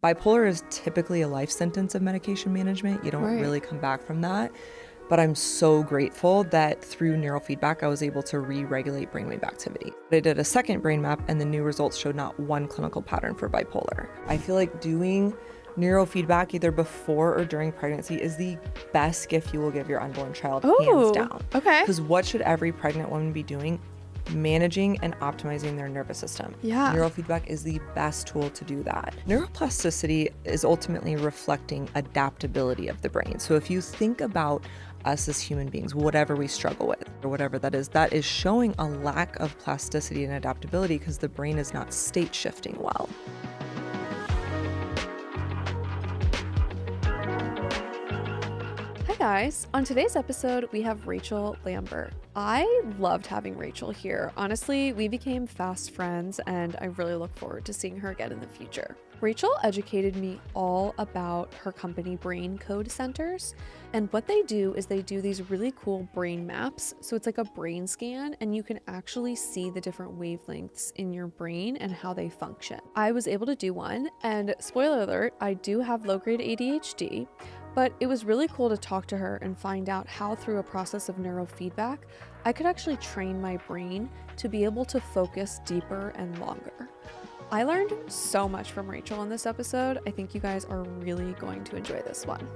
Bipolar is typically a life sentence of medication management. You don't really come back from that. But I'm so grateful that through neurofeedback, I was able to re-regulate brainwave activity. I did a second brain map and the new results showed not one clinical pattern for bipolar. I feel like doing neurofeedback either before or during pregnancy is the best gift you will give your unborn child, hands down. Okay. Because what should every pregnant woman be doing? Managing and optimizing their nervous system. Yeah. Neurofeedback is the best tool to do that. Neuroplasticity is ultimately reflecting adaptability of the brain. So if you think about us as human beings, whatever we struggle with or whatever that is showing a lack of plasticity and adaptability because the brain is not state shifting well. Hi guys, on today's episode we have Rachel Lambert. I loved having Rachel here. Honestly, we became fast friends and I really look forward to seeing her again in the future. Rachel educated me all about her company Brain Code Centers, and what they do is they do these really cool brain maps. So it's like a brain scan and you can actually see the different wavelengths in your brain and how they function. I was able to do one, and spoiler alert, I do have low-grade ADHD. But it was really cool to talk to her and find out how through a process of neurofeedback, I could actually train my brain to be able to focus deeper and longer. I learned so much from Rachel in this episode. I think you guys are really going to enjoy this one.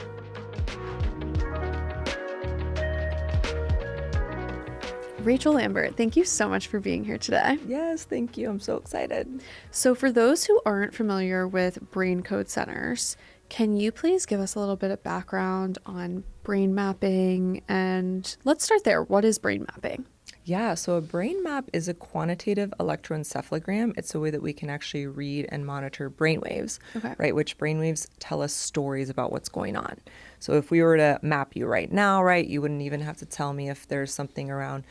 Rachel Lambert, thank you so much for being here today. Yes, thank you. I'm so excited. So for those who aren't familiar with Brain Code Centers, can you please give us a little bit of background on brain mapping? And let's start there. What is brain mapping? Yeah, so a brain map is a quantitative electroencephalogram. It's a way that we can actually read and monitor brain waves, right? Which brain waves tell us stories about what's going on. So if we were to map you right now, right, you wouldn't even have to tell me if there's something around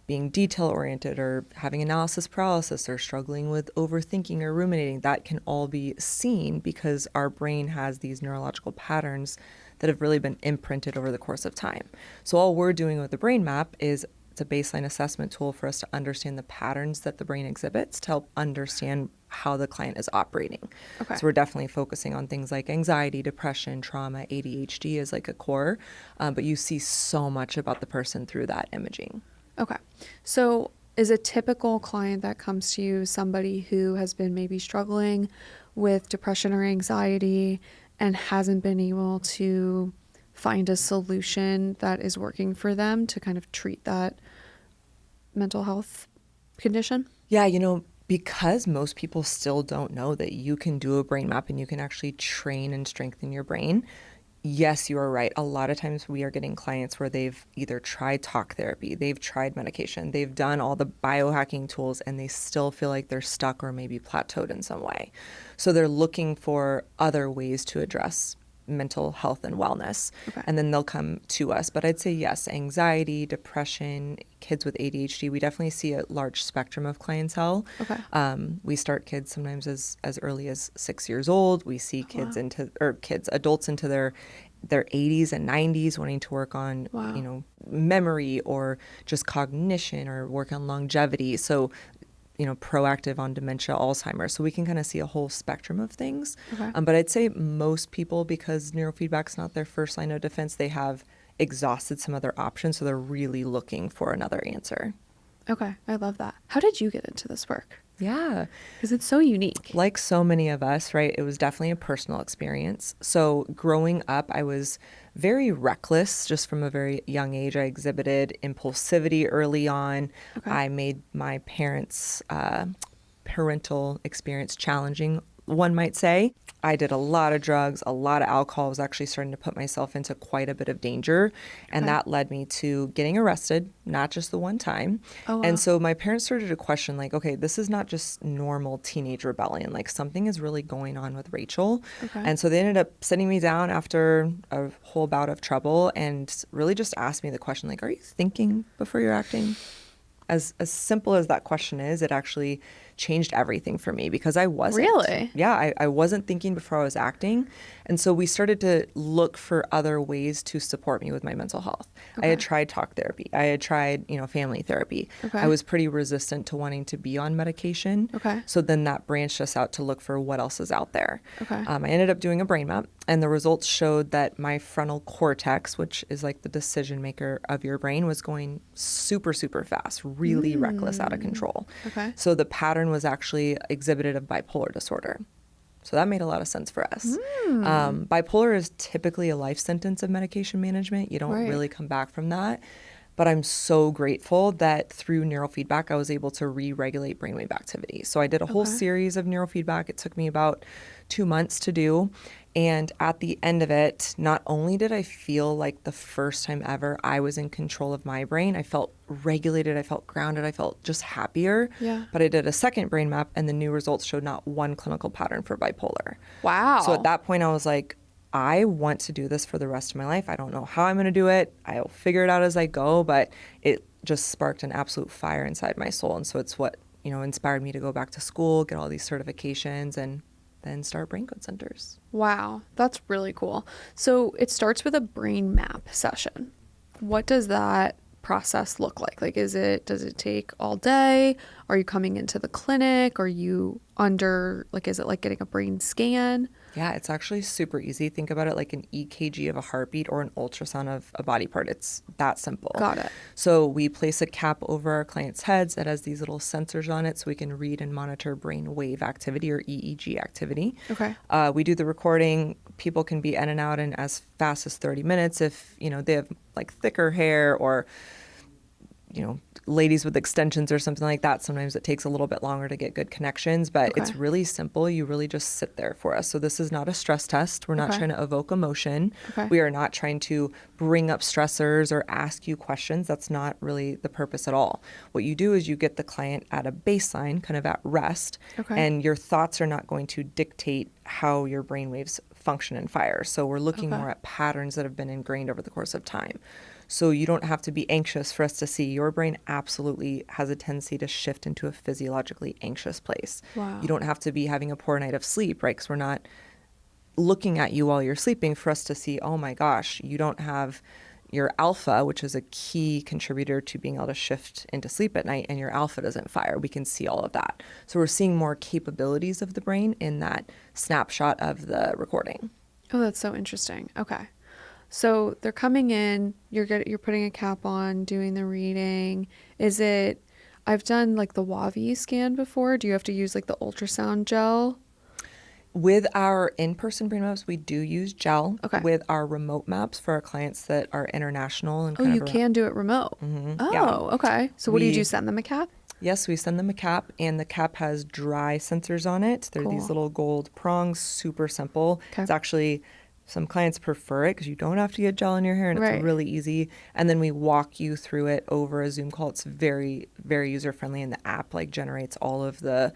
being detail-oriented or having analysis paralysis or struggling with overthinking or ruminating. That can all be seen because our brain has these neurological patterns that have really been imprinted over the course of time. So all we're doing with the brain map is it's a baseline assessment tool for us to understand the patterns that the brain exhibits to help understand how the client is operating. So we're definitely focusing on things like anxiety, depression, trauma, ADHD is like a core, but you see so much about the person through that imaging. Okay. So is a typical client that comes to you somebody who has been maybe struggling with depression or anxiety and hasn't been able to find a solution that is working for them to kind of treat that mental health condition? Yeah, because most people still don't know that you can do a brain map and you can actually train and strengthen your brain. Yes, you are right. A lot of times we are getting clients where they've either tried talk therapy, they've tried medication, they've done all the biohacking tools, and they still feel like they're stuck or maybe plateaued in some way. So they're looking for other ways to address mental health and wellness. And then they'll come to us. But I'd say yes, anxiety, depression, kids with ADHD, we definitely see a large spectrum of clientele. We start kids sometimes as early as 6 years old. We see adults into their 80s and 90s wanting to work on, memory or just cognition or work on longevity. So proactive on dementia, Alzheimer's. So we can kind of see a whole spectrum of things. But I'd say most people, because neurofeedback's not their first line of defense, they have exhausted some other options. So they're really looking for another answer. Okay. I love that. How did you get into this work? Yeah. Because it's so unique. Like so many of us, right? It was definitely a personal experience. So growing up, I was very reckless just from a very young age. I exhibited impulsivity early on. I made my parents' parental experience challenging, one might say. I did a lot of drugs, a lot of alcohol. I was actually starting to put myself into quite a bit of danger. And that led me to getting arrested, not just the one time. And so my parents started to question, like, okay, this is not just normal teenage rebellion. Like, something is really going on with Rachel. And so they ended up sitting me down after a whole bout of trouble and really just asked me the question, like, are you thinking before you're acting? As simple as that question is, it actually changed everything for me because I wasn't. Really? Yeah, I wasn't thinking before I was acting. And so we started to look for other ways to support me with my mental health. I had tried talk therapy. I had tried, family therapy. Okay. I was pretty resistant to wanting to be on medication. Okay. So then that branched us out to look for what else is out there. Okay. I ended up doing a brain map, and the results showed that my frontal cortex, which is like the decision maker of your brain, was going super, super fast, really reckless, out of control. Okay. So the pattern was actually exhibited of bipolar disorder. So that made a lot of sense for us. Bipolar is typically a life sentence of medication management. You don't really come back from that. But I'm so grateful that through neurofeedback, I was able to re-regulate brainwave activity. So I did a whole series of neurofeedback. It took me about 2 months to do. And at the end of it, not only did I feel like the first time ever I was in control of my brain, I felt regulated, I felt grounded, I felt just happier. Yeah. But I did a second brain map, and the new results showed not one clinical pattern for bipolar. Wow. So at that point, I was like, I want to do this for the rest of my life. I don't know how I'm going to do it. I'll figure it out as I go, but it just sparked an absolute fire inside my soul. And so it's what, inspired me to go back to school, get all these certifications, and then start brain code centers. Wow, that's really cool. So it starts with a brain map session. What does that process look like? Does it take all day? Are you coming into the clinic? Are you is it like getting a brain scan? Yeah, it's actually super easy. Think about it like an EKG of a heartbeat or an ultrasound of a body part. It's that simple. Got it. So we place a cap over our clients' heads. It has these little sensors on it so we can read and monitor brain wave activity or EEG activity. Okay. We do the recording. People can be in and out in as fast as 30 minutes if, they have like thicker hair or ladies with extensions or something like that. Sometimes it takes a little bit longer to get good connections, but it's really simple. You really just sit there for us. So this is not a stress test. We're not trying to evoke emotion. We are not trying to bring up stressors or ask you questions. That's not really the purpose at all. What you do is you get the client at a baseline, kind of at rest, and your thoughts are not going to dictate how your brain waves function and fire. So we're looking more at patterns that have been ingrained over the course of time. So you don't have to be anxious for us to see. Your brain absolutely has a tendency to shift into a physiologically anxious place. Wow. You don't have to be having a poor night of sleep, right? Because we're not looking at you while you're sleeping for us to see, oh my gosh, you don't have your alpha, which is a key contributor to being able to shift into sleep at night, and your alpha doesn't fire. We can see all of that. So we're seeing more capabilities of the brain in that snapshot of the recording. Oh, that's so interesting. Okay. So they're coming in, you're putting a cap on, doing the reading. I've done like the WAVI scan before. Do you have to use like the ultrasound gel? With our in-person brain maps, we do use gel. Okay. With our remote maps for our clients that are international and you can do it remote. Okay. So what do you do? Send them a cap? Yes, we send them a cap, and the cap has dry sensors on it. They're these little gold prongs, super simple. It's actually, some clients prefer it because you don't have to get gel in your hair, and it's really easy. And then we walk you through it over a Zoom call. It's very, very user-friendly, and the app generates all of the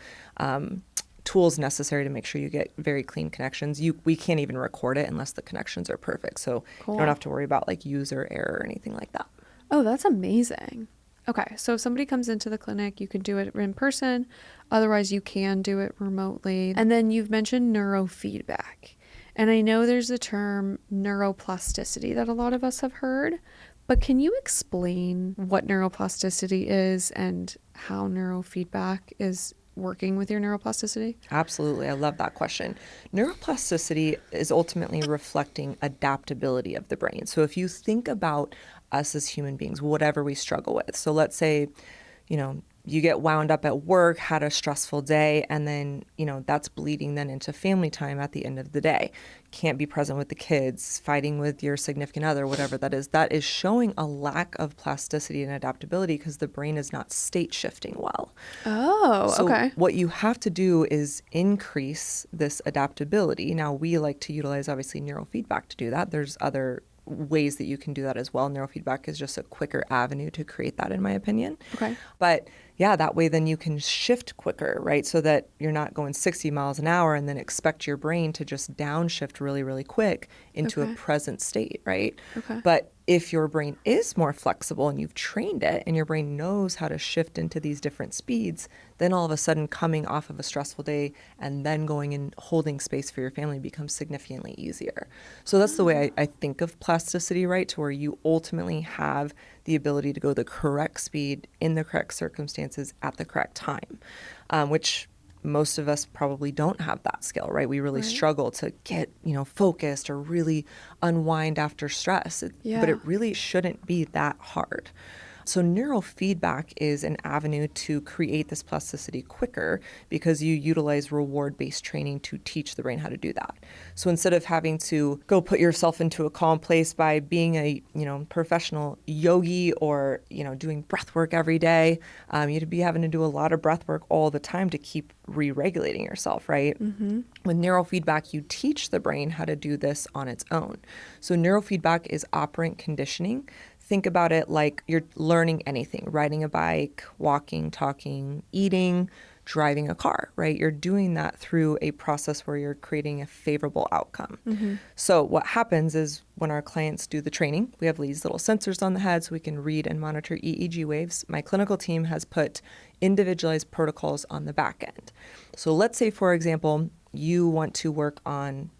tools necessary to make sure you get very clean connections. We can't even record it unless the connections are perfect. So you don't have to worry about user error or anything like that. Oh, that's amazing. Okay, so if somebody comes into the clinic, you can do it in person. Otherwise, you can do it remotely. And then you've mentioned neurofeedback. And I know there's a term neuroplasticity that a lot of us have heard, but can you explain what neuroplasticity is and how neurofeedback is working with your neuroplasticity? Absolutely. I love that question. Neuroplasticity is ultimately reflecting adaptability of the brain. So if you think about us as human beings, whatever we struggle with. So let's say, you get wound up at work, had a stressful day, and then, that's bleeding then into family time at the end of the day. Can't be present with the kids, fighting with your significant other, whatever that is showing a lack of plasticity and adaptability because the brain is not state shifting well. Oh, so okay. What you have to do is increase this adaptability. Now, we like to utilize, obviously, neurofeedback to do that. There's other ways that you can do that as well. Neurofeedback is just a quicker avenue to create that, in my opinion. Okay. But Yeah, that way then you can shift quicker, right? So that you're not going 60 miles an hour and then expect your brain to just downshift really, really quick into a Okay. present state, right? Okay. But if your brain is more flexible and you've trained it and your brain knows how to shift into these different speeds, then all of a sudden coming off of a stressful day and then going and holding space for your family becomes significantly easier. So that's the way I think of plasticity, right? To where you ultimately have the ability to go the correct speed in the correct circumstances at the correct time, which most of us probably don't have that skill, right? We really Right. struggle to get, focused or really unwind after stress, but Yeah. it really shouldn't be that hard. So neurofeedback is an avenue to create this plasticity quicker because you utilize reward-based training to teach the brain how to do that. So instead of having to go put yourself into a calm place by being a, professional yogi or, doing breath work every day, you'd be having to do a lot of breath work all the time to keep re-regulating yourself, right? Mm-hmm. With neurofeedback, you teach the brain how to do this on its own. So neurofeedback is operant conditioning. Think about it like you're learning anything, riding a bike, walking, talking, eating, driving a car, right? You're doing that through a process where you're creating a favorable outcome. Mm-hmm. So what happens is when our clients do the training, we have these little sensors on the head so we can read and monitor EEG waves. My clinical team has put individualized protocols on the back end. So let's say, for example, you want to work on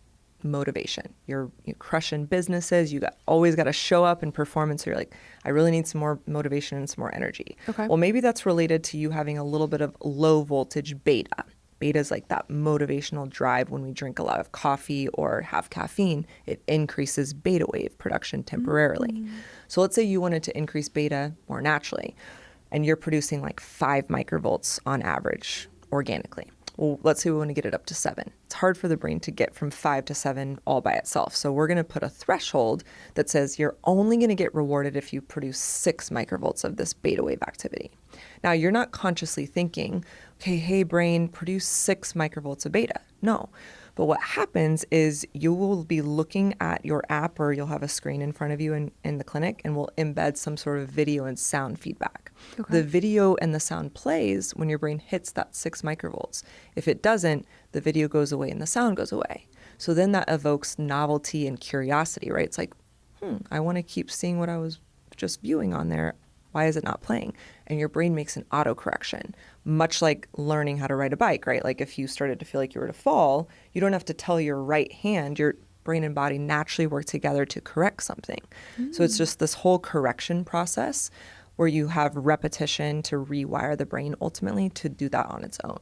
motivation. You're crushing businesses. Always got to show up and perform. And so you're like, I really need some more motivation and some more energy. Okay. Well, maybe that's related to you having a little bit of low voltage beta. Beta is like that motivational drive when we drink a lot of coffee or have caffeine. It increases beta wave production temporarily. Mm-hmm. So let's say you wanted to increase beta more naturally, and you're producing like 5 microvolts on average organically. Well, let's say we want to get it up to 7. It's hard for the brain to get from 5 to 7 all by itself. So we're going to put a threshold that says you're only going to get rewarded if you produce 6 microvolts of this beta wave activity. Now, you're not consciously thinking, okay, hey, brain, produce 6 microvolts of beta. No. But what happens is you will be looking at your app, or you'll have a screen in front of you in the clinic, and we'll embed some sort of video and sound feedback. Okay. The video and the sound plays when your brain hits that 6 microvolts. If it doesn't, the video goes away and the sound goes away. So then that evokes novelty and curiosity, right? It's like, I want to keep seeing what I was just viewing on there. Why is it not playing? And your brain makes an autocorrection, much like learning how to ride a bike, right? Like if you started to feel like you were to fall, you don't have to tell your right hand, your brain and body naturally work together to correct something. So it's just this whole correction process where you have repetition to rewire the brain ultimately to do that on its own.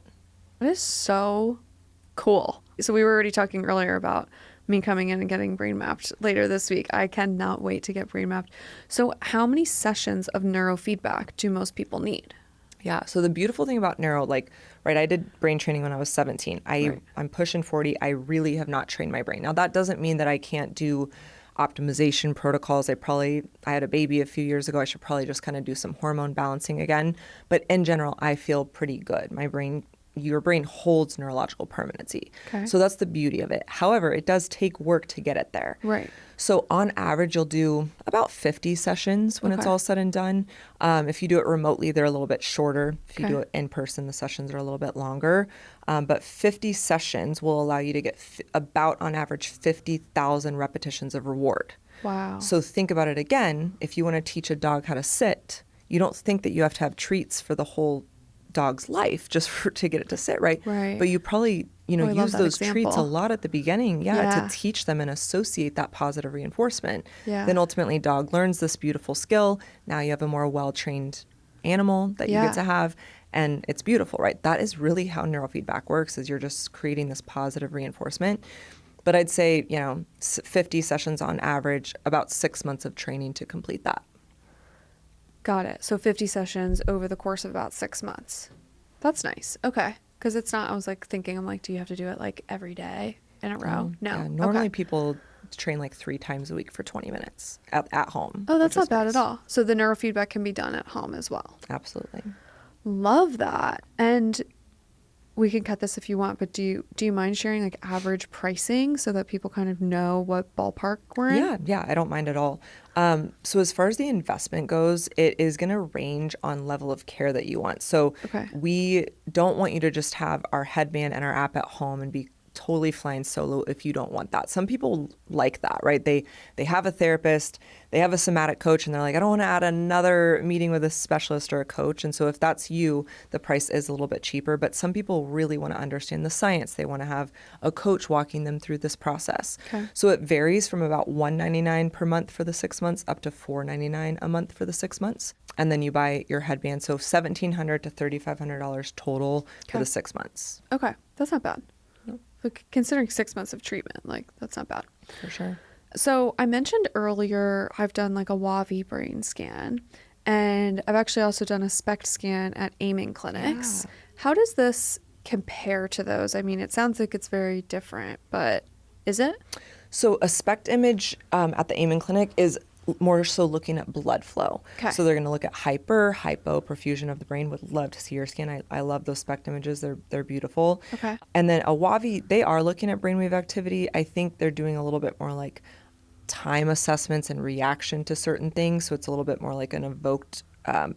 That is so cool. So we were already talking earlier about me coming in and getting brain mapped later this week. I cannot wait to get brain mapped. So how many sessions of neurofeedback do most people need? Yeah. So the beautiful thing about neuro, I did brain training when I was 17. I'm pushing 40. I really have not trained my brain. Now, that doesn't mean that I can't do optimization protocols. I had a baby a few years ago. I should probably just kind of do some hormone balancing again. But in general, I feel pretty good. Your brain holds neurological permanency. Okay. So that's the beauty of it. However, it does take work to get it there. Right. So on average, you'll do about 50 sessions when it's Okay. all said and done. If you do it remotely, they're a little bit shorter. If you Okay. do it in person, the sessions are a little bit longer. But 50 sessions will allow you to get about, on average, 50,000 repetitions of reward. Wow. So think about it again. If you want to teach a dog how to sit, you don't think that you have to have treats for the whole dog's life just to get it to sit, right? Right. But you probably, I love use that those treats a example. lot at the beginning, Yeah. to teach them and associate that positive reinforcement. Yeah. Then ultimately dog learns this beautiful skill. Now you have a more well-trained animal that you Yeah. get to have, and it's beautiful, right? That is really how neurofeedback works, is you're just creating this positive reinforcement. But I'd say, 50 sessions on average, about 6 months of training to complete that. Got it. So 50 sessions over the course of about 6 months. That's nice. Okay. Because it's not, I was thinking, I'm like, do you have to do it every day in a row? No. Yeah, normally Okay. people train 3 times a week for 20 minutes at home. Oh, that's which is not bad nice. at all. So the neurofeedback can be done at home as well. Absolutely. Love that. And we can cut this if you want, but do you mind sharing average pricing so that people kind of know what ballpark we're in? Yeah, I don't mind at all. So as far as the investment goes, it is going to range on level of care that you want. So Okay. we don't want you to just have our headband and our app at home and be totally flying solo if you don't want that. Some people like that, right? They have a therapist, they have a somatic coach, and they're like, I don't want to add another meeting with a specialist or a coach. And so if that's you, the price is a little bit cheaper. But some people really want to understand the science. They want to have a coach walking them through this process. Okay. So it varies from about $199 per month for the 6 months up to $499 a month for the 6 months. And then you buy your headband. So $1,700 to $3,500 total for the 6 months. Okay. That's not bad. But considering 6 months of treatment, like that's not bad. For sure. So I mentioned earlier, I've done like a WAVI brain scan, and I've actually also done a SPECT scan at Aiming clinics. Yeah. How does this compare to those? I mean, it sounds like it's very different, but is it? So a SPECT image at the Amen Clinic is more so looking at blood flow. Okay. So they're going to look at hypo perfusion of the brain. Would love to see your scan. I love those SPECT images. They're beautiful. Okay. And then a WAVI, they are looking at brainwave activity. I think they're doing a little bit more like time assessments and reaction to certain things. So it's a little bit more like an evoked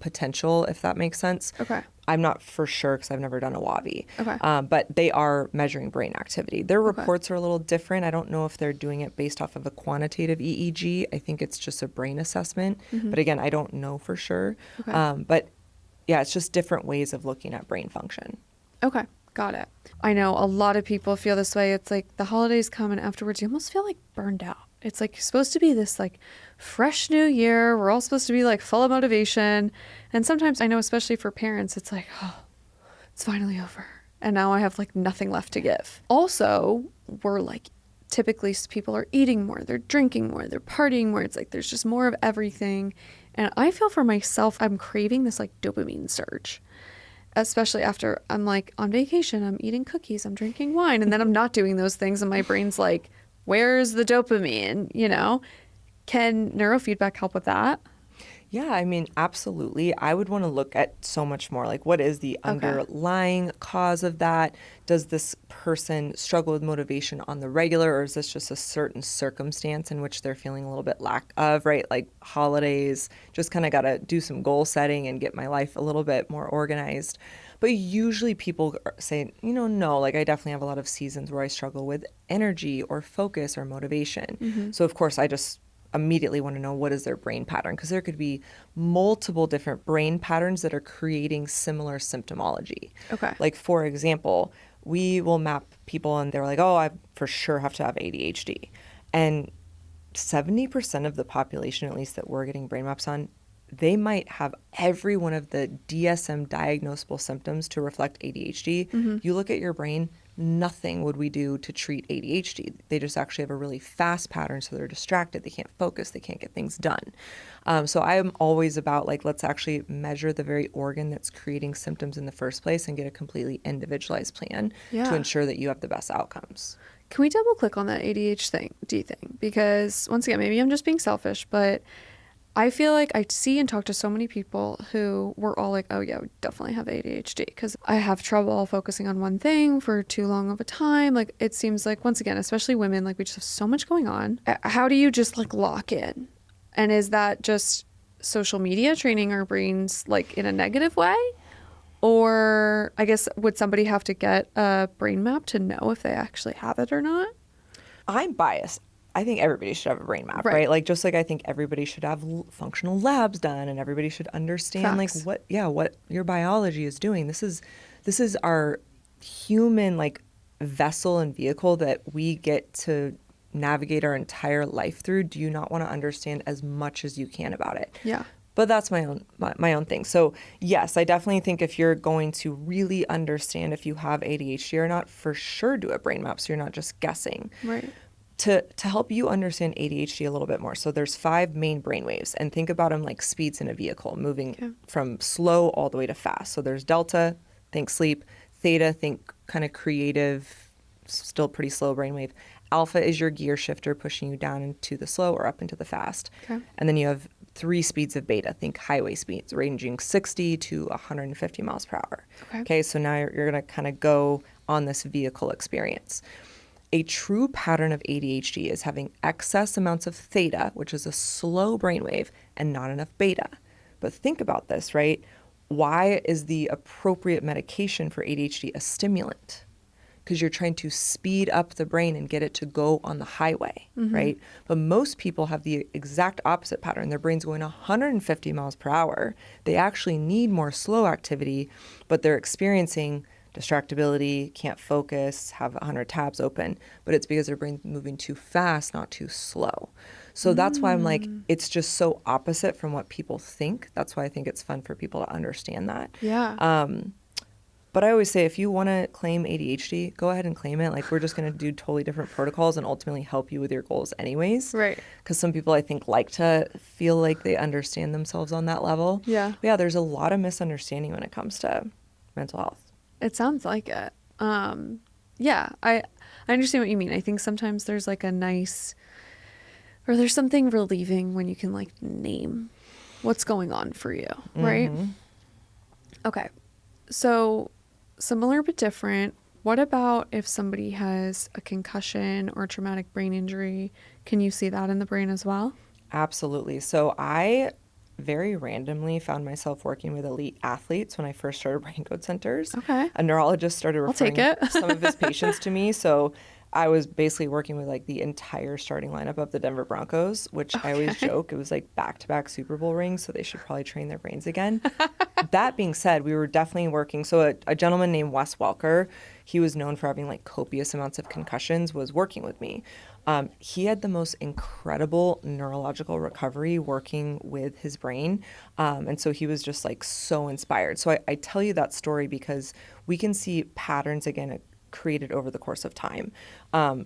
potential, if that makes sense. Okay. I'm not for sure because I've never done a WAVI. Okay. But they are measuring brain activity. Their Okay. reports are a little different. I don't know if they're doing it based off of a quantitative EEG. I think it's just a brain assessment. But again, I don't know for sure. Okay. But yeah, it's just different ways of looking at brain function. Okay. Got it. I know a lot of people feel this way. It's like the holidays come and afterwards you almost feel like burned out. It's like you're supposed to be this like fresh new year. We're all supposed to be like full of motivation. And sometimes I know, especially for parents, it's like, oh, it's finally over. And now I have like nothing left to give. Also, we're like, typically people are eating more, they're drinking more, they're partying more. It's like there's just more of everything. And I feel for myself, I'm craving this like dopamine surge. Especially after I'm like on vacation, I'm eating cookies, I'm drinking wine, and then I'm not doing those things. And my brain's like, where's the dopamine? You know, can neurofeedback help with that? Yeah, I mean, absolutely. I would want to look at so much more. Like, what is the underlying cause of that? Does this person struggle with motivation on the regular, or is this just a certain circumstance in which they're feeling a little bit lack of, right? Like holidays, just kind of got to do some goal setting and get my life a little bit more organized. But usually people say, no, like I definitely have a lot of seasons where I struggle with energy or focus or motivation. So of course I just immediately want to know what is their brain pattern, because there could be multiple different brain patterns that are creating similar symptomology. Okay. Like for example, we will map people and they're like, oh, I for sure have to have ADHD. And 70% of the population, at least that we're getting brain maps on, they might have every one of the DSM diagnosable symptoms to reflect ADHD. You look at your brain, nothing would we do to treat ADHD. They just actually have a really fast pattern, so they're distracted, they can't focus, they can't get things done. So I'm always about like, let's actually measure the very organ that's creating symptoms in the first place and get a completely individualized plan to ensure that you have the best outcomes. Can we double click on that ADHD thing? Because once again, maybe I'm just being selfish, but I feel like I see and talk to so many people who were all like, oh yeah, we definitely have ADHD because I have trouble focusing on one thing for too long of a time. Like it seems like, once again, especially women, like we just have so much going on. How do you just like lock in? And is that just social media training our brains like in a negative way? Or I guess would somebody have to get a brain map to know if they actually have it or not? I'm biased. I think everybody should have a brain map, right? Like just like I think everybody should have functional labs done, and everybody should understand Facts. like what your biology is doing. This is our human like vessel and vehicle that we get to navigate our entire life through. Do you not want to understand as much as you can about it? Yeah. But that's my own thing. So yes, I definitely think if you're going to really understand if you have ADHD or not, for sure do a brain map so you're not just guessing. Right. To help you understand ADHD a little bit more. So there's 5 main brain waves, and think about them like speeds in a vehicle, moving from slow all the way to fast. So there's delta, think sleep, theta, think kind of creative, still pretty slow brainwave. Alpha is your gear shifter, pushing you down into the slow or up into the fast. Okay. And then you have 3 speeds of beta, think highway speeds, ranging 60 to 150 miles per hour. Okay, so now you're going to kind of go on this vehicle experience. A true pattern of ADHD is having excess amounts of theta, which is a slow brainwave, and not enough beta. But think about this, right? Why is the appropriate medication for ADHD a stimulant? Because you're trying to speed up the brain and get it to go on the highway, right? But most people have the exact opposite pattern. Their brain's going 150 miles per hour. They actually need more slow activity, but they're experiencing distractibility, can't focus, have 100 tabs open. But it's because their brain's moving too fast, not too slow. So that's why I'm like, it's just so opposite from what people think. That's why I think it's fun for people to understand that. Yeah. But I always say, if you want to claim ADHD, go ahead and claim it. Like, we're just going to do totally different protocols and ultimately help you with your goals anyways. Right. Because some people, I think, like to feel like they understand themselves on that level. Yeah. But yeah, there's a lot of misunderstanding when it comes to mental health. It sounds like it. Yeah, I understand what you mean. I think sometimes there's like a nice, or there's something relieving when you can like name what's going on for you, right? Okay. So similar but different. What about if somebody has a concussion or traumatic brain injury? Can you see that in the brain as well? Absolutely. So I very randomly found myself working with elite athletes when I first started brain code centers. Okay. A neurologist started I'll take referring it. some of his patients to me. So I was basically working with like the entire starting lineup of the Denver Broncos, which I always joke, it was like back-to-back Super Bowl rings, so they should probably train their brains again. That being said, we were definitely working. So a gentleman named Wes Welker, he was known for having like copious amounts of concussions, was working with me. He had the most incredible neurological recovery working with his brain. And so he was just like so inspired. So I tell you that story because we can see patterns again created over the course of time,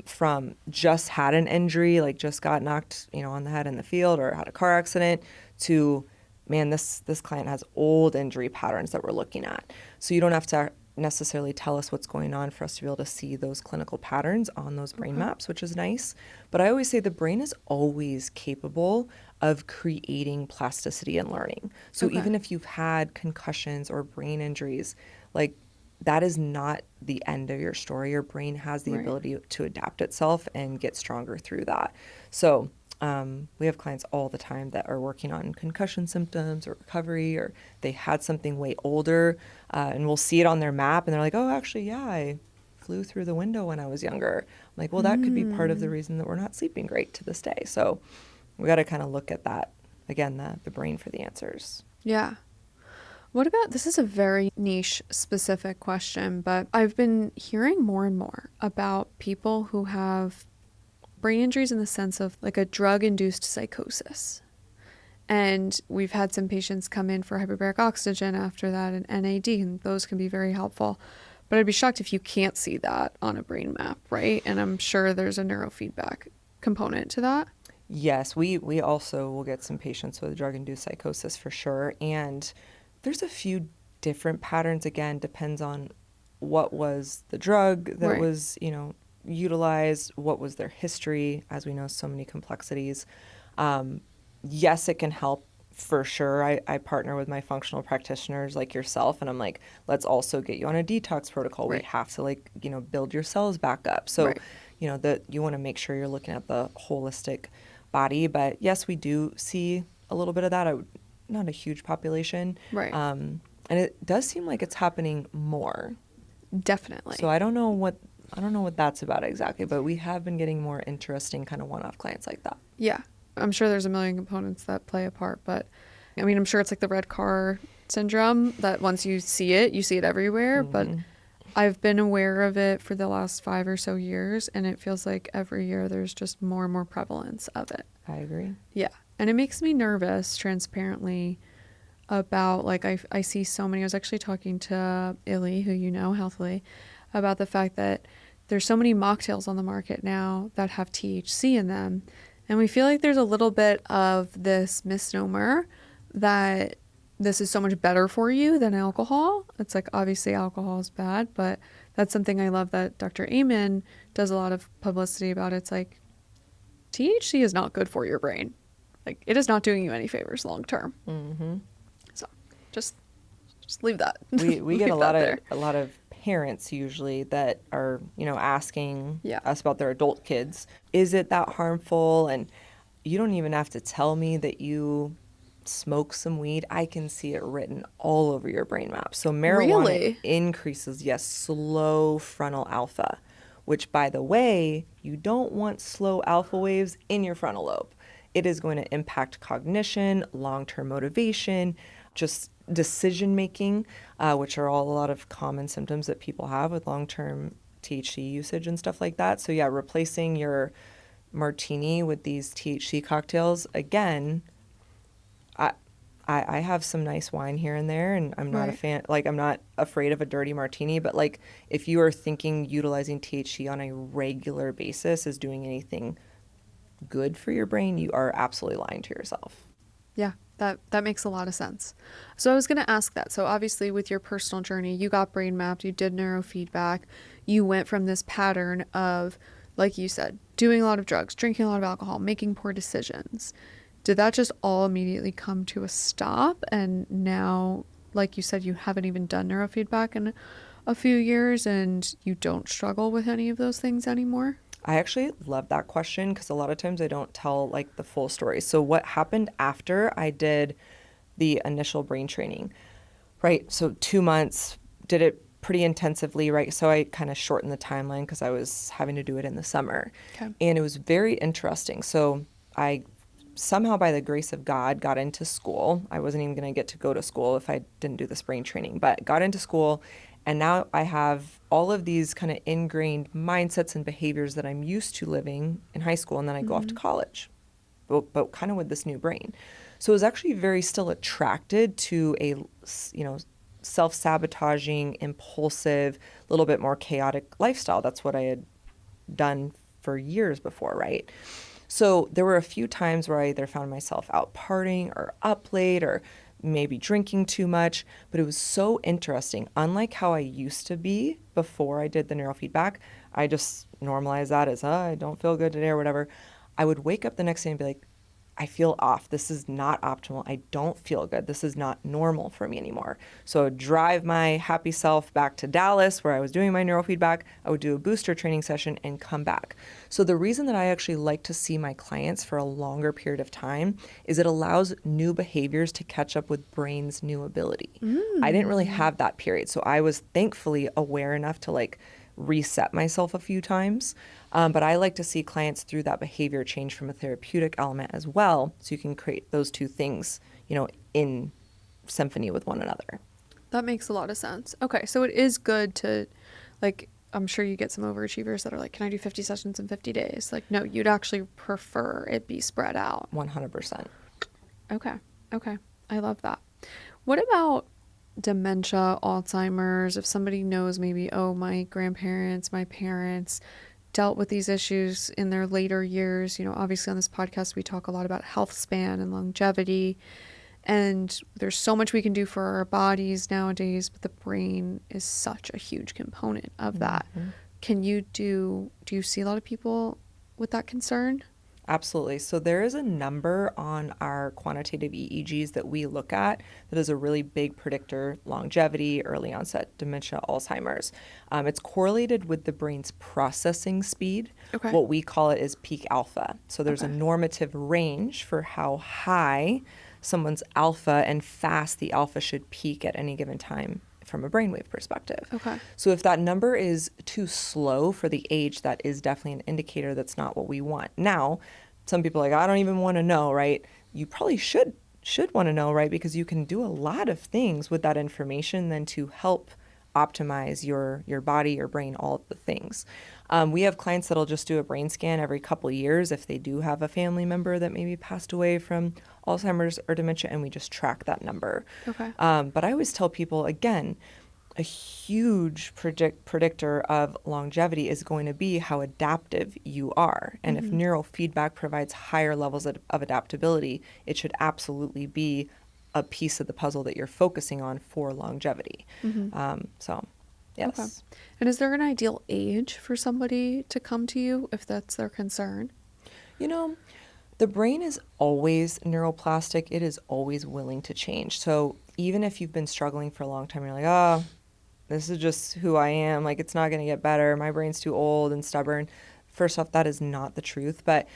from just had an injury, like just got knocked, on the head in the field or had a car accident, to, man, this client has old injury patterns that we're looking at. So you don't have to necessarily tell us what's going on for us to be able to see those clinical patterns on those brain maps, which is nice. But I always say the brain is always capable of creating plasticity and learning. So even if you've had concussions or brain injuries, like, that is not the end of your story. Your brain has the ability to adapt itself and get stronger through that. So we have clients all the time that are working on concussion symptoms or recovery, or they had something way older, and we'll see it on their map and they're like, oh, actually, yeah, I flew through the window when I was younger. I'm like, well, that could be part of the reason that we're not sleeping great to this day. So we got to kind of look at that, again, the brain for the answers. Yeah. What about, this is a very niche specific question, but I've been hearing more and more about people who have brain injuries in the sense of like a drug-induced psychosis. And we've had some patients come in for hyperbaric oxygen after that and NAD, and those can be very helpful. But I'd be shocked if you can't see that on a brain map, right? And I'm sure there's a neurofeedback component to that. Yes, we also will get some patients with drug-induced psychosis for sure. And there's a few different patterns. Again, depends on what was the drug that was, utilized, what was their history, as we know, so many complexities. Yes, it can help for sure. I partner with my functional practitioners like yourself, and I'm like, let's also get you on a detox protocol. We have to build your cells back up. So, that you want to make sure you're looking at the holistic body. But yes, we do see a little bit of that. Not a huge population. Right. And it does seem like it's happening more. Definitely. So I don't know what that's about exactly, but we have been getting more interesting kind of one-off clients like that. Yeah. I'm sure there's a million components that play a part, but I mean, I'm sure it's like the red car syndrome that once you see it everywhere, but I've been aware of it for the last 5 or so years, and it feels like every year there's just more and more prevalence of it. I agree. Yeah. And it makes me nervous, transparently, about, like, I see so many. I was actually talking to Illy, who you know, Healthly, about the fact that there's so many mocktails on the market now that have THC in them. And we feel like there's a little bit of this misnomer that this is so much better for you than alcohol. It's like, obviously alcohol is bad, but that's something I love that Dr. Amen does a lot of publicity about. It's like, THC is not good for your brain. Like, it is not doing you any favors long term. So just leave that. We get a lot of parents usually that are, asking Yeah. us about their adult kids. Is it that harmful? And you don't even have to tell me that you smoke some weed. I can see it written all over your brain map. So marijuana Really? increases, yes, slow frontal alpha, which, by the way, you don't want slow alpha waves in your frontal lobe. It is going to impact cognition, long-term motivation, just decision making, which are all a lot of common symptoms that people have with long-term THC usage and stuff like that. So yeah, replacing your martini with these THC cocktails, again, I I have some nice wine here and there, and I'm not a Right. fan, like, I'm not afraid of a dirty martini, but like, if you are thinking utilizing THC on a regular basis is doing anything good for your brain, you are absolutely lying to yourself. Yeah, that makes a lot of sense. So I was going to ask that. So obviously with your personal journey, you got brain mapped, you did neurofeedback, you went from this pattern of, like you said, doing a lot of drugs, drinking a lot of alcohol, making poor decisions. Did that just all immediately come to a stop? And now, like you said, you haven't even done neurofeedback in a few years and you don't struggle with any of those things anymore? I actually love that question because a lot of times I don't tell like the full story. So what happened after I did the initial brain training, right? So 2 months, did it pretty intensively, right? So I kind of shortened the timeline because I was having to do it in the summer. Okay. And it was very interesting. So I somehow, by the grace of God, got into school. I wasn't even going to get to go to school if I didn't do this brain training, but got into school. And now I have all of these kind of ingrained mindsets and behaviors that I'm used to living in high school. And then I go off to college, but kind of with this new brain. So I was actually very still attracted to a, self-sabotaging, impulsive, a little bit more chaotic lifestyle. That's what I had done for years before, right? So there were a few times where I either found myself out partying or up late or maybe drinking too much, but it was so interesting. Unlike how I used to be before I did the neurofeedback, I just normalized that as, I don't feel good today or whatever. I would wake up the next day and be like, I feel off. This is not optimal. I don't feel good. This is not normal for me anymore. So I would drive my happy self back to Dallas where I was doing my neurofeedback. I would do a booster training session and come back. So the reason that I actually like to see my clients for a longer period of time is it allows new behaviors to catch up with brain's new ability. I didn't really have that period. So I was thankfully aware enough to like reset myself a few times. But I like to see clients through that behavior change from a therapeutic element as well. So you can create those two things, in symphony with one another. That makes a lot of sense. Okay, so it is good to, like, I'm sure you get some overachievers that are like, can I do 50 sessions in 50 days? Like, no, you'd actually prefer it be spread out. 100%. Okay, okay. I love that. What about dementia, Alzheimer's? If somebody knows maybe, oh, my grandparents, my parents dealt with these issues in their later years. Obviously on this podcast, we talk a lot about health span and longevity. And there's so much we can do for our bodies nowadays, but the brain is such a huge component of that. Do you see a lot of people with that concern? Absolutely. So there is a number on our quantitative EEGs that we look at that is a really big predictor: longevity, early onset dementia, Alzheimer's. It's correlated with the brain's processing speed. Okay. What we call it is peak alpha. So there's a Okay. normative range for how high someone's alpha and fast the alpha should peak at any given time from a brainwave perspective. Okay. So if that number is too slow for the age, that is definitely an indicator that's not what we want. Now, some people are like, I don't even want to know, right? You probably should want to know, right? Because you can do a lot of things with that information then to help optimize your body, your brain, all of the things. We have clients that'll just do a brain scan every couple of years if they do have a family member that maybe passed away from Alzheimer's or dementia, and we just track that number. Okay. But I always tell people, again, a huge predictor of longevity is going to be how adaptive you are. And if neurofeedback provides higher levels of adaptability, it should absolutely be a piece of the puzzle that you're focusing on for longevity. So, yes. Okay. And is there an ideal age for somebody to come to you if that's their concern? The brain is always neuroplastic. It is always willing to change. So even if you've been struggling for a long time, you're like, oh, this is just who I am. Like, it's not going to get better. My brain's too old and stubborn. First off, that is not the truth. But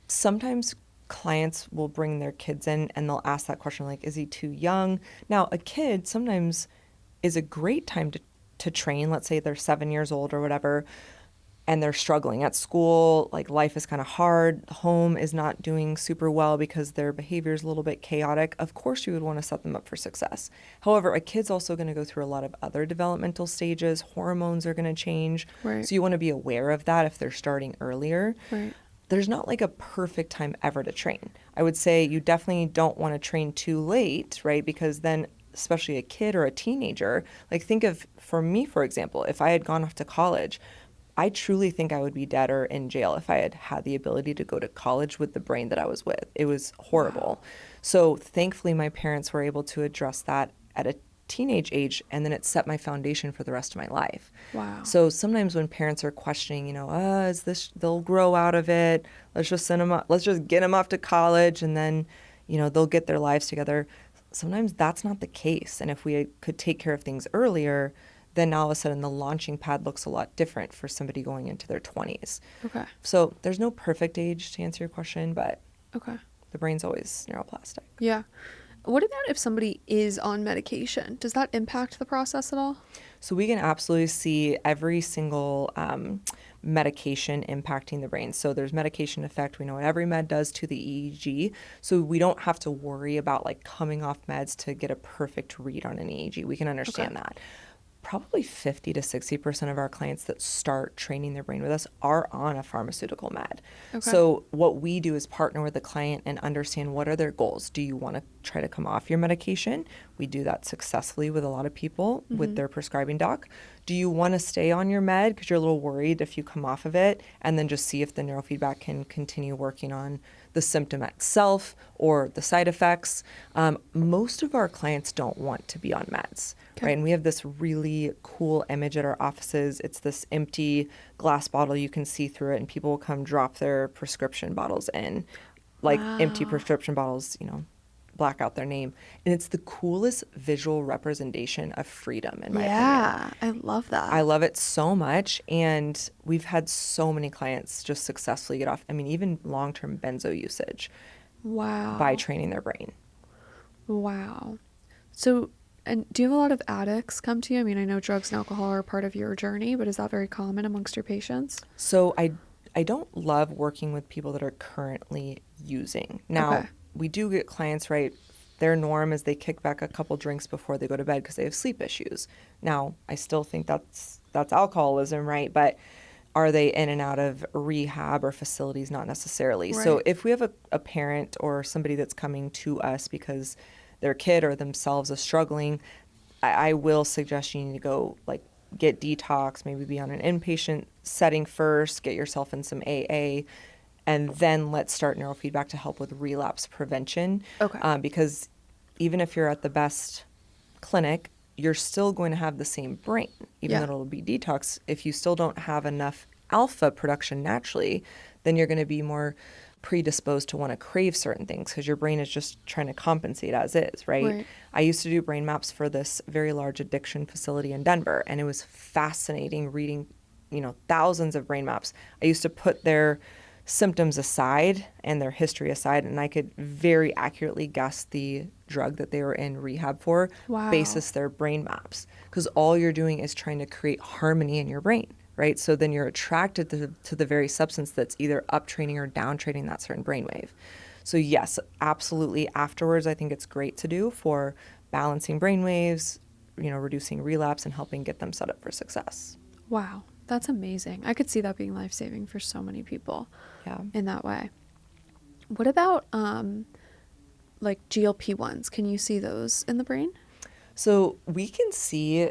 sometimes clients will bring their kids in and they'll ask that question, like, is he too young? Now, a kid sometimes is a great time to train. Let's say they're 7 years old or whatever, and they're struggling at school, like life is kind of hard, home is not doing super well because their behavior is a little bit chaotic. Of course, you would want to set them up for success. However, a kid's also going to go through a lot of other developmental stages. Hormones are going to change. Right. So you want to be aware of that if they're starting earlier. Right. There's not like a perfect time ever to train. I would say you definitely don't want to train too late, right? Because then, especially a kid or a teenager, like think of, for me, for example, if I had gone off to college, I truly think I would be dead or in jail if I had had the ability to go to college with the brain that I was with. It was horrible. Wow. So thankfully, my parents were able to address that at a teenage age, and then it set my foundation for the rest of my life. Wow. So sometimes when parents are questioning, is this, they'll grow out of it. Let's just send them up, let's just get them off to college and then, they'll get their lives together. Sometimes that's not the case. And if we could take care of things earlier, then all of a sudden the launching pad looks a lot different for somebody going into their 20s. Okay. So there's no perfect age to answer your question, but Okay. the brain's always neuroplastic. Yeah. What about if somebody is on medication? Does that impact the process at all? So we can absolutely see every single medication impacting the brain. So there's medication effect. We know what every med does to the EEG. So we don't have to worry about like coming off meds to get a perfect read on an EEG. We can understand that. Probably 50 to 60% of our clients that start training their brain with us are on a pharmaceutical med. Okay. So what we do is partner with the client and understand what are their goals. Do you want to try to come off your medication? We do that successfully with a lot of people with their prescribing doc. Do you want to stay on your med because you're a little worried if you come off of it, and then just see if the neurofeedback can continue working on the symptom itself or the side effects? Most of our clients don't want to be on meds. Okay. Right, and we have this really cool image at our offices. It's this empty glass bottle. You can see through it, and people will come drop their prescription bottles in, like empty Wow. prescription bottles, black out their name. And it's the coolest visual representation of freedom, in my opinion. Yeah, I love that. I love it so much. And we've had so many clients just successfully get off, even long-term benzo usage Wow. by training their brain. Wow. So, and do you have a lot of addicts come to you? I know drugs and alcohol are part of your journey, but is that very common amongst your patients? So I don't love working with people that are currently using. Now, Okay. we do get clients, right? Their norm is they kick back a couple drinks before they go to bed because they have sleep issues. Now, I still think that's alcoholism, right? But are they in and out of rehab or facilities? Not necessarily. Right. So if we have a parent or somebody that's coming to us because their kid or themselves is struggling, I will suggest you need to go get detox, maybe be on an inpatient setting first, get yourself in some AA, and then let's start neurofeedback to help with relapse prevention. Okay. Because even if you're at the best clinic, you're still going to have the same brain, even though it'll be detox. If you still don't have enough alpha production naturally, then you're going to be more predisposed to want to crave certain things because your brain is just trying to compensate as is, right? I used to do brain maps for this very large addiction facility in Denver, and it was fascinating reading, thousands of brain maps. I used to put their symptoms aside and their history aside, and I could very accurately guess the drug that they were in rehab for basis their brain maps, because all you're doing is trying to create harmony in your brain. Right? So then you're attracted to the very substance that's either uptraining or downtraining that certain brainwave. So yes, absolutely. Afterwards, I think it's great to do for balancing brainwaves, reducing relapse and helping get them set up for success. Wow. That's amazing. I could see that being life-saving for so many people. Yeah. In that way. What about GLP-1s? Can you see those in the brain? So we can see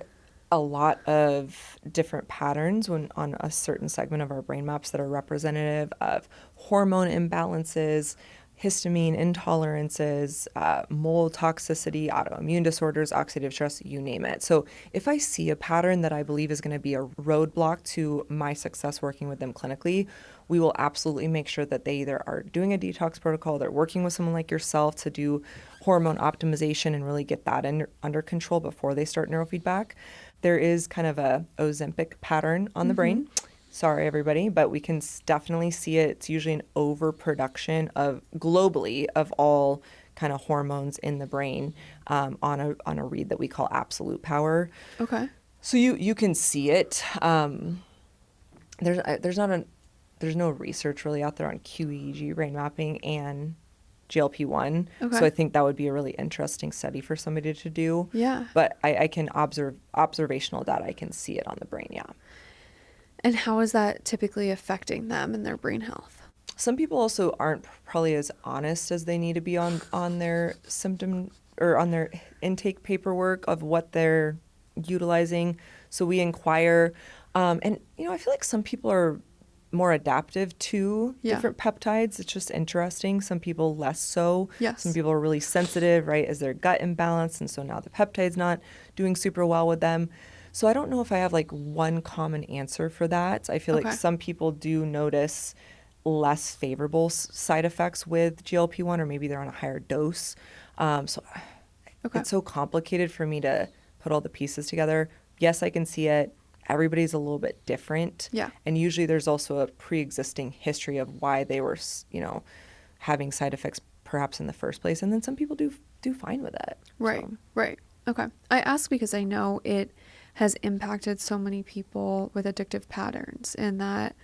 a lot of different patterns on a certain segment of our brain maps that are representative of hormone imbalances, histamine intolerances, mold toxicity, autoimmune disorders, oxidative stress, you name it. So if I see a pattern that I believe is going to be a roadblock to my success working with them clinically, we will absolutely make sure that they either are doing a detox protocol, they're working with someone like yourself to do hormone optimization and really get that under control before they start neurofeedback. there is kind of a Ozempic pattern on the brain. Sorry, everybody, but we can definitely see it. It's usually an overproduction of globally of all kind of hormones in the brain on a read that we call absolute power. Okay. So you can see it. There's no research really out there on QEEG brain mapping and GLP-1. Okay. So I think that would be a really interesting study for somebody to do. Yeah. But I can observational data. I can see it on the brain. Yeah. And how is that typically affecting them and their brain health? Some people also aren't probably as honest as they need to be on their symptom or on their intake paperwork of what they're utilizing. So we inquire. And, I feel like some people are more adaptive to different peptides. It's just interesting. Some people less so. Yes. Some people are really sensitive, right? Is their gut imbalanced? And so now the peptide's not doing super well with them. So I don't know if I have like one common answer for that. I feel like some people do notice less favorable side effects with GLP-1, or maybe they're on a higher dose. It's so complicated for me to put all the pieces together. Yes, I can see it. Everybody's a little bit different. Yeah. And usually there's also a pre-existing history of why they were, having side effects perhaps in the first place. And then some people do fine with it. Right. So. Right. Okay. I ask because I know it has impacted so many people with addictive patterns, in that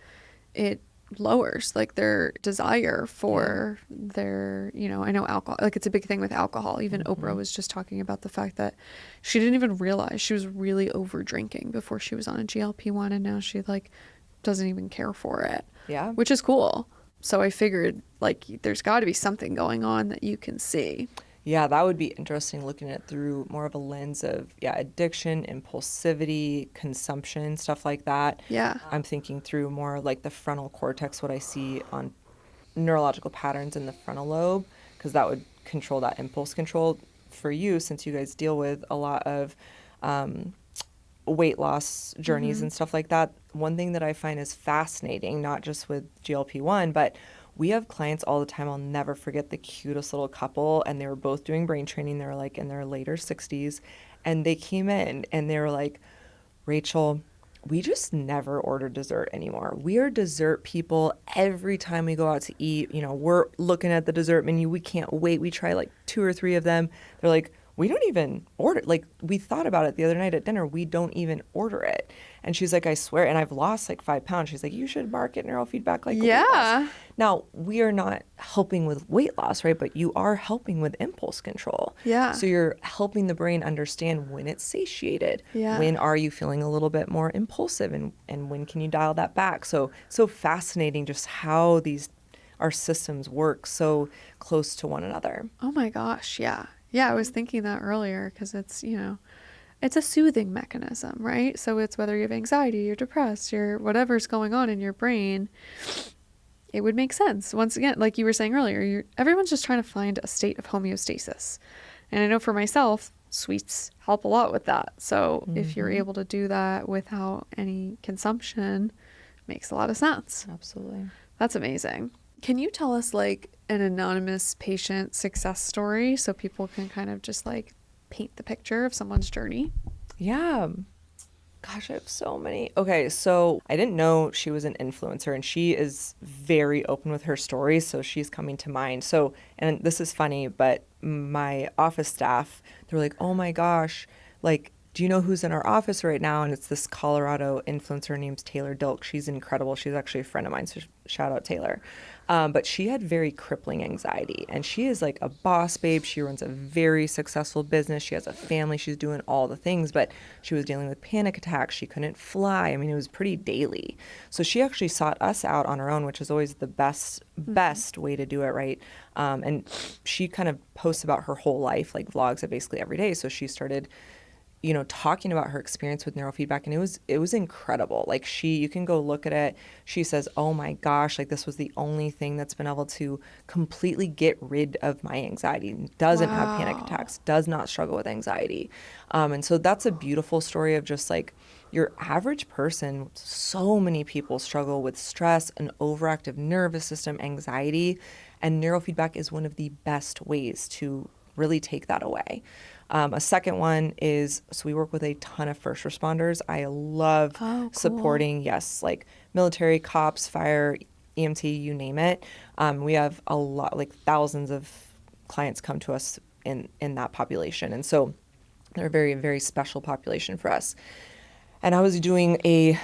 it lowers like their desire for their, I know alcohol, like it's a big thing with alcohol. Even Oprah was just talking about the fact that she didn't even realize she was really over drinking before she was on a GLP-1, and now she like doesn't even care for it. Yeah. Which is cool. So I figured like there's got to be something going on that you can see. Yeah, that would be interesting, looking at it through more of a lens of, addiction, impulsivity, consumption, stuff like that. Yeah. I'm thinking through more like the frontal cortex, what I see on neurological patterns in the frontal lobe, because that would control that impulse control for you, since you guys deal with a lot of weight loss journeys and stuff like that. One thing that I find is fascinating, not just with GLP-1, but we have clients all the time. I'll never forget the cutest little couple, and they were both doing brain training. They were like in their later 60s, and they came in and they were like, Rachel, we just never order dessert anymore. We are dessert people. Every time we go out to eat, we're looking at the dessert menu. We can't wait. We try like 2 or 3 of them. They're like, we don't even order. Like, we thought about it the other night at dinner. We don't even order it. And she's like, I swear. And I've lost like 5 pounds. She's like, you should market neurofeedback like weight loss. Now, we are not helping with weight loss, right? But you are helping with impulse control. Yeah. So you're helping the brain understand when it's satiated. Yeah. When are you feeling a little bit more impulsive, and when can you dial that back? So fascinating just how our systems work so close to one another. Oh my gosh. Yeah. Yeah, I was thinking that earlier because it's, it's a soothing mechanism, right? So it's whether you have anxiety, you're depressed, you're whatever's going on in your brain, it would make sense. Once again, like you were saying earlier, everyone's just trying to find a state of homeostasis. And I know for myself, sweets help a lot with that. So if you're able to do that without any consumption, makes a lot of sense. Absolutely. That's amazing. Can you tell us like an anonymous patient success story so people can kind of just like paint the picture of someone's journey? Yeah. Gosh, I have so many. Okay, so I didn't know she was an influencer, and she is very open with her stories, so she's coming to mind. So, and this is funny, but my office staff, they're like, oh my gosh, like, do you know who's in our office right now? And it's this Colorado influencer. Her name's Taylor Dilk. She's incredible. She's actually a friend of mine, so shout out Taylor. But she had very crippling anxiety, and she is like a boss babe. She runs a very successful business. She has a family. She's doing all the things, but she was dealing with panic attacks. She couldn't fly. I mean, it was pretty daily. So she actually sought us out on her own, which is always the best way to do it, right? And she kind of posts about her whole life, like vlogs of basically every day. So she started talking about her experience with neurofeedback, and it was incredible. Like, you can go look at it. She says, oh my gosh, like this was the only thing that's been able to completely get rid of my anxiety. Doesn't have panic attacks, does not struggle with anxiety. And so that's a beautiful story of just like your average person. So many people struggle with stress, an overactive nervous system, anxiety, and neurofeedback is one of the best ways to really take that away. A second one is, so we work with a ton of first responders. I love Oh, cool. supporting, yes, like military, cops, fire, EMT, you name it. We have a lot, like thousands of clients come to us in that population. And so they're a very, very special population for us. And I was doing a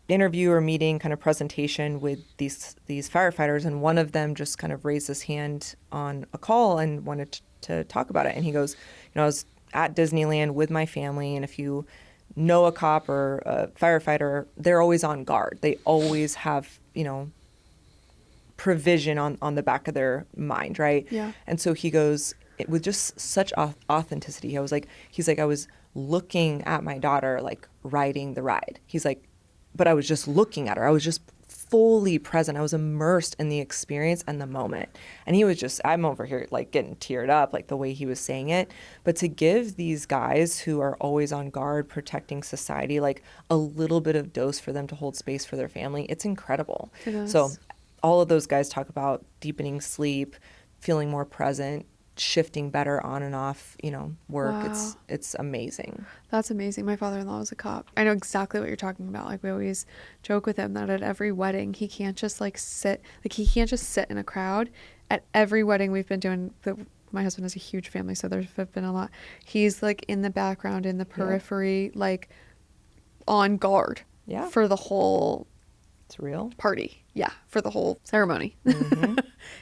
interview or meeting kind of presentation with these firefighters, and one of them just kind of raised his hand on a call and wanted to talk about it. And he goes, I was at Disneyland with my family, and if you know a cop or a firefighter, they're always on guard. They always have, provision on the back of their mind, right? Yeah. And so he goes, with just such authenticity, he's like, I was looking at my daughter, like riding the ride. He's like, but I was just looking at her. I was just fully present. I was immersed in the experience and the moment. And he was just, I'm over here like getting teared up, like the way he was saying it. But to give these guys who are always on guard, protecting society, like a little bit of dose for them to hold space for their family, it's incredible. It is. So all of those guys talk about deepening sleep, feeling more present, shifting better on and off, work. Wow. It's amazing. That's amazing. My father-in-law was a cop. I know exactly what you're talking about. Like we always joke with him that at every wedding, he can't just sit in a crowd. At every wedding we've been doing, my husband has a huge family, so there's been a lot. He's like in the background, in the periphery, like on guard for the whole It's real. party. Yeah. For the whole ceremony. Mm-hmm.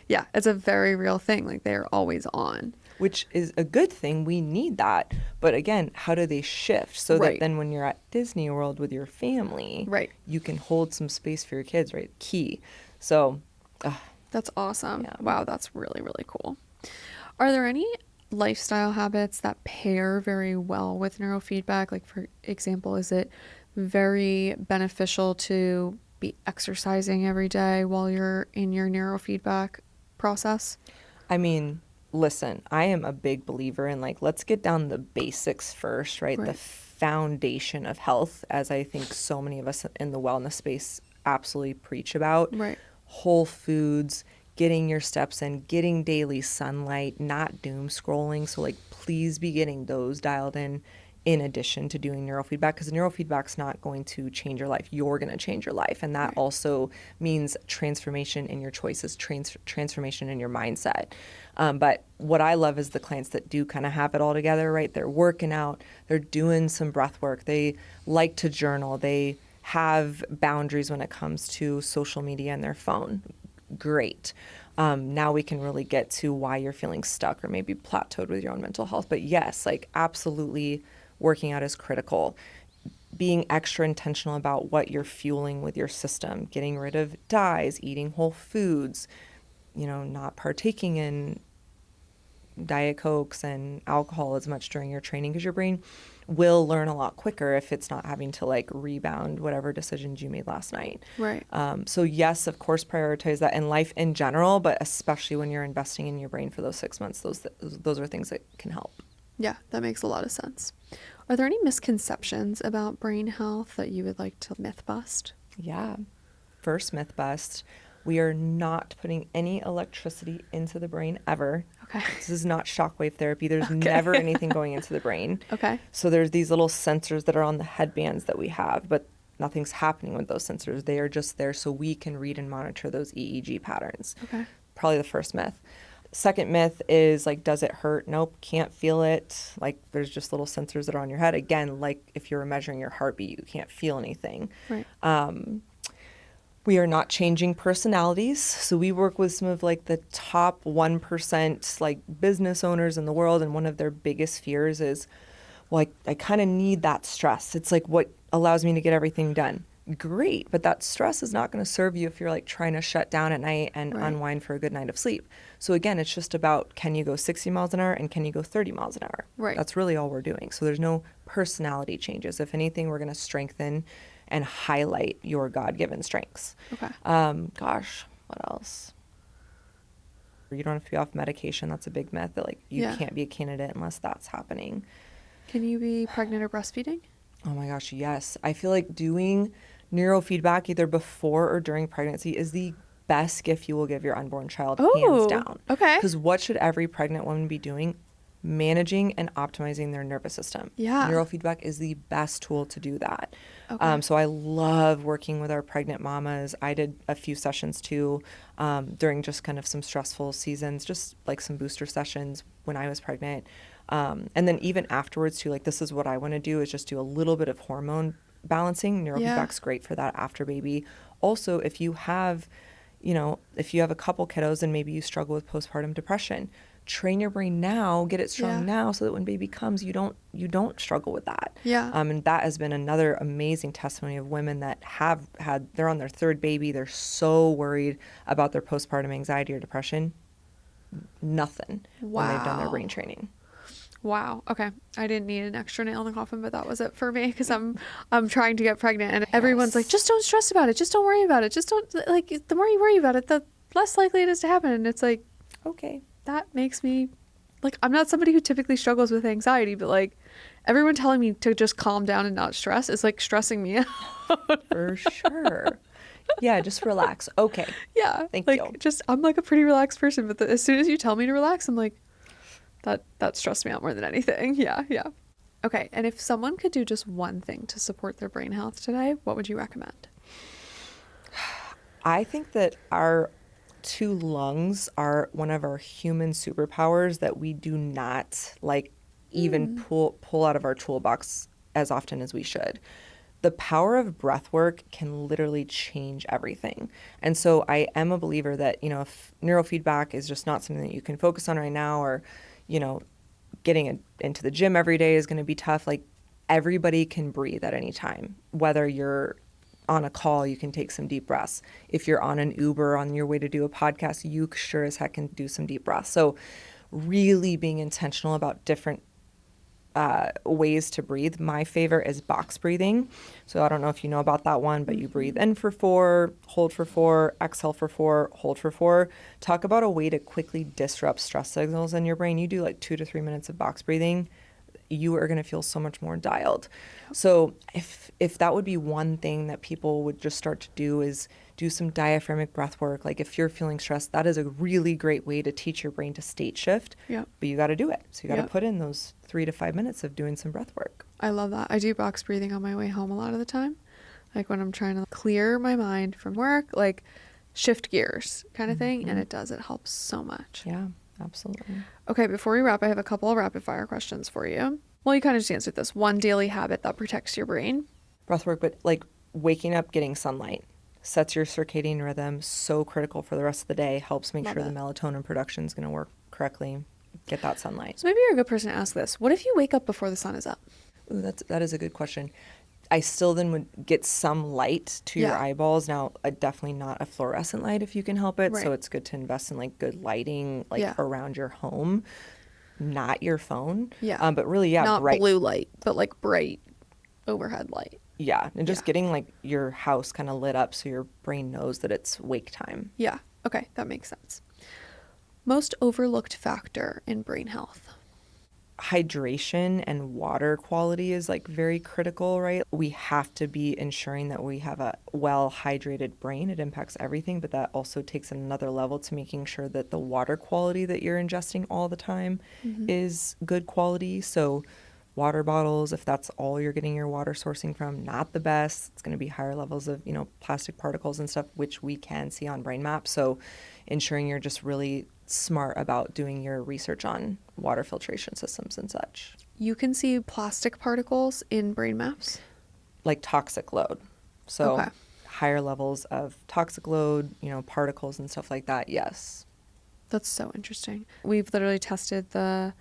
Yeah. It's a very real thing. Like they're always on. Which is a good thing. We need that. But again, how do they shift so that then when you're at Disney World with your family, you can hold some space for your kids, right? Key. So that's awesome. Yeah. Wow. That's really, really cool. Are there any lifestyle habits that pair very well with neurofeedback? Like, for example, is it very beneficial to be exercising every day while you're in your neurofeedback process? I mean, listen, I am a big believer in like, let's get down the basics first, right? The foundation of health, as I think so many of us in the wellness space absolutely preach about. Right. Whole foods, getting your steps in, getting daily sunlight, not doom scrolling. So like, please be getting those dialed in addition to doing neurofeedback, because neurofeedback's not going to change your life. You're going to change your life. And that also means transformation in your choices, transformation in your mindset. But what I love is the clients that do kind of have it all together, right? They're working out, they're doing some breath work, they like to journal, they have boundaries when it comes to social media and their phone. Great. Now we can really get to why you're feeling stuck or maybe plateaued with your own mental health. But yes, like absolutely working out is critical. Being extra intentional about what you're fueling with your system, getting rid of dyes, eating whole foods, not partaking in Diet Cokes and alcohol as much during your training, because your brain will learn a lot quicker if it's not having to like rebound whatever decisions you made last night. Right. So yes, of course, prioritize that in life in general, but especially when you're investing in your brain for those 6 months, those are things that can help. Yeah, that makes a lot of sense. Are there any misconceptions about brain health that you would like to myth bust? Yeah. First myth bust. We are not putting any electricity into the brain ever. Okay. This is not shockwave therapy. There's never anything going into the brain. Okay. So there's these little sensors that are on the headbands that we have, but nothing's happening with those sensors. They are just there so we can read and monitor those EEG patterns. Okay. Probably the first myth. Second myth is like, does it hurt? Nope, can't feel it. Like there's just little sensors that are on your head. Again, like if you were measuring your heartbeat, you can't feel anything. Right. We are not changing personalities. So we work with some of like the top 1% like business owners in the world. And one of their biggest fears is, well, I kind of need that stress. It's like what allows me to get everything done. Great. But that stress is not going to serve you if you're like trying to shut down at night and unwind for a good night of sleep. So again, it's just about, can you go 60 miles an hour and can you go 30 miles an hour? Right. That's really all we're doing. So there's no personality changes. If anything, we're going to strengthen and highlight your God-given strengths. Okay. Gosh, what else? You don't have to be off medication. That's a big myth that like you can't be a candidate unless that's happening. Can you be pregnant or breastfeeding? Oh my gosh, yes. I feel like doing neurofeedback either before or during pregnancy is the best gift you will give your unborn child, hands down. Okay. Because what should every pregnant woman be doing? managing and optimizing their nervous system. Yeah. Neurofeedback is the best tool to do that. Okay. So I love working with our pregnant mamas. I did a few sessions too during just kind of some stressful seasons, just like some booster sessions when I was pregnant. And then even afterwards too, like this is what I want to do is just do a little bit of hormone balancing. Neurofeedback's great for that after baby. Also, if you have a couple kiddos and maybe you struggle with postpartum depression, train your brain now, get it strong now so that when baby comes, you don't struggle with that. Yeah. And that has been another amazing testimony of women that they're on their third baby. They're so worried about their postpartum anxiety or depression. Nothing when they've done their brain training. Wow. Okay. I didn't need an extra nail in the coffin, but that was it for me because I'm trying to get pregnant and everyone's like, just don't stress about it. Just don't worry about it. Just don't, like, the more you worry about it, the less likely it is to happen. And it's like, okay, that makes me, like, I'm not somebody who typically struggles with anxiety, but like everyone telling me to just calm down and not stress is like stressing me out. For sure. Yeah, just relax. Okay. Yeah. Thank like, you. I'm like a pretty relaxed person, but as soon as you tell me to relax, I'm like, that stressed me out more than anything. Yeah. Okay. And if someone could do just one thing to support their brain health today, what would you recommend? I think that our 2 lungs are one of our human superpowers that we do not even pull out of our toolbox as often as we should. The power of breath work can literally change everything. And so I am a believer that, if neurofeedback is just not something that you can focus on right now, or, getting into the gym every day is going to be tough. Like, everybody can breathe at any time. Whether you're on a call, you can take some deep breaths. If you're on an Uber on your way to do a podcast, you sure as heck can do some deep breaths. So really being intentional about different ways to breathe. My favorite is box breathing. So I don't know if you know about that one, but you breathe in for 4, hold for 4, exhale for 4, hold for 4. Talk about a way to quickly disrupt stress signals in your brain. You do like 2 to 3 minutes of box breathing, you are going to feel so much more dialed. So if that would be one thing that people would just start to do, is do some diaphragmatic breath work. Like, if you're feeling stressed, that is a really great way to teach your brain to state shift. Yep. But you got to do it. So you got to put in those 3 to 5 minutes of doing some breath work. I love that. I do box breathing on my way home a lot of the time. Like when I'm trying to clear my mind from work, like shift gears kind of thing. And it helps so much. Yeah, absolutely. Okay, before we wrap, I have a couple of rapid fire questions for you. Well, you kind of just answered this. One daily habit that protects your brain. Breath work, but like waking up, getting sunlight sets your circadian rhythm. So critical for the rest of the day. Helps make sure the melatonin production is going to work correctly. Get that sunlight. So maybe you're a good person to ask this. What if you wake up before the sun is up? Ooh, that is a good question. I still then would get some light to your eyeballs. Now, definitely not a fluorescent light if you can help it. Right. So it's good to invest in like good lighting, like around your home, not your phone. Yeah. But really, not bright blue light, but like bright overhead light. Yeah. And just getting like your house kind of lit up so your brain knows that it's wake time. Yeah. Okay. That makes sense. Most overlooked factor in brain health. Hydration and water quality is like very critical, right? We have to be ensuring that we have a well hydrated brain. It impacts everything, but that also takes another level to making sure that the water quality that you're ingesting all the time is good quality. So water bottles, if that's all you're getting your water sourcing from, not the best. It's going to be higher levels of, plastic particles and stuff, which we can see on brain maps. So ensuring you're just really smart about doing your research on water filtration systems and such. You can see plastic particles in brain maps? Like toxic load. So higher levels of toxic load, particles and stuff like that, yes. That's so interesting. We've literally tested the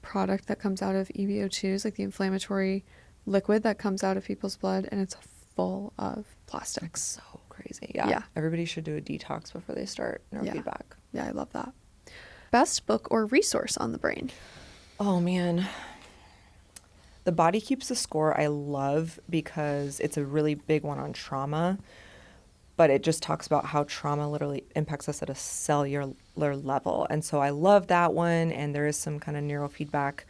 product that comes out of EBO2s, like the inflammatory liquid that comes out of people's blood, and it's full of plastics. So crazy. Yeah. Everybody should do a detox before they start neurofeedback. Yeah, I love that. Best book or resource on the brain? Oh man. The Body Keeps the Score I love because it's a really big one on trauma, but it just talks about how trauma literally impacts us at a cellular level. And so I love that one, and there is some kind of neurofeedback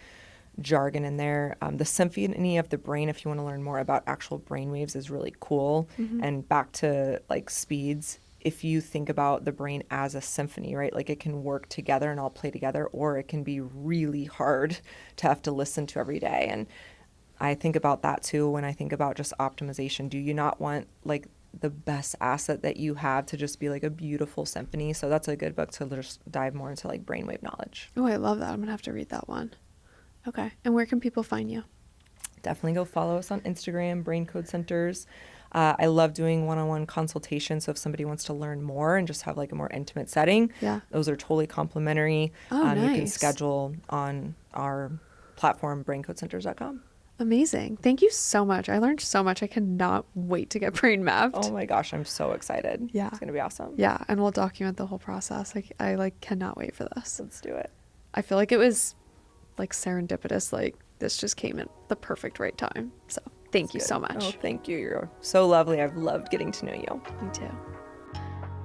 jargon in there. The Symphony of the Brain, if you want to learn more about actual brain waves, is really cool. And back to like speeds, if you think about the brain as a symphony, right? Like it can work together and all play together, or it can be really hard to have to listen to every day. And I think about that too when I think about just optimization. Do you not want like the best asset that you have to just be like a beautiful symphony? So that's a good book to just dive more into like brainwave knowledge. Oh, I love that. I'm going to have to read that one. Okay. And where can people find you? Definitely go follow us on Instagram, Brain Code Centers. I love doing one-on-one consultations. So if somebody wants to learn more and just have like a more intimate setting, those are totally complimentary. Oh, nice. You can schedule on our platform, braincodecenters.com. Amazing. Thank you so much. I learned so much. I cannot wait to get brain mapped. Oh my gosh, I'm so excited. Yeah. It's going to be awesome. Yeah, and we'll document the whole process. I like cannot wait for this. Let's do it. I feel like it was like serendipitous. Like this just came at the perfect right time. So thank you so much. Oh, thank you. You're so lovely. I've loved getting to know you. Me too.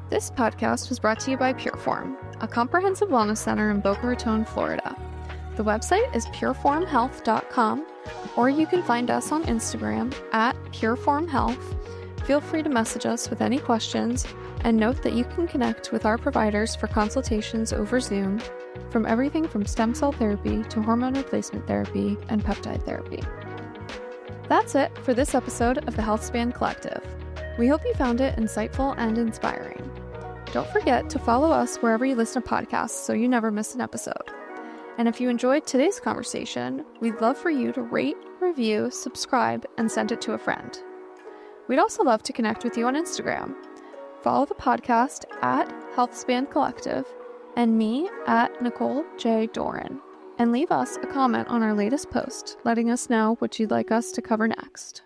This podcast was brought to you by Pureform, a comprehensive wellness center in Boca Raton, Florida. The website is pureformhealth.com, or you can find us on Instagram at pureformhealth. Feel free to message us with any questions, and note that you can connect with our providers for consultations over Zoom, from everything from stem cell therapy to hormone replacement therapy and peptide therapy. That's it for this episode of the Healthspan Collective. We hope you found it insightful and inspiring. Don't forget to follow us wherever you listen to podcasts so you never miss an episode. And if you enjoyed today's conversation, we'd love for you to rate, review, subscribe, and send it to a friend. We'd also love to connect with you on Instagram. Follow the podcast at Healthspan Collective and me at Nicole J. Doran. And leave us a comment on our latest post, letting us know what you'd like us to cover next.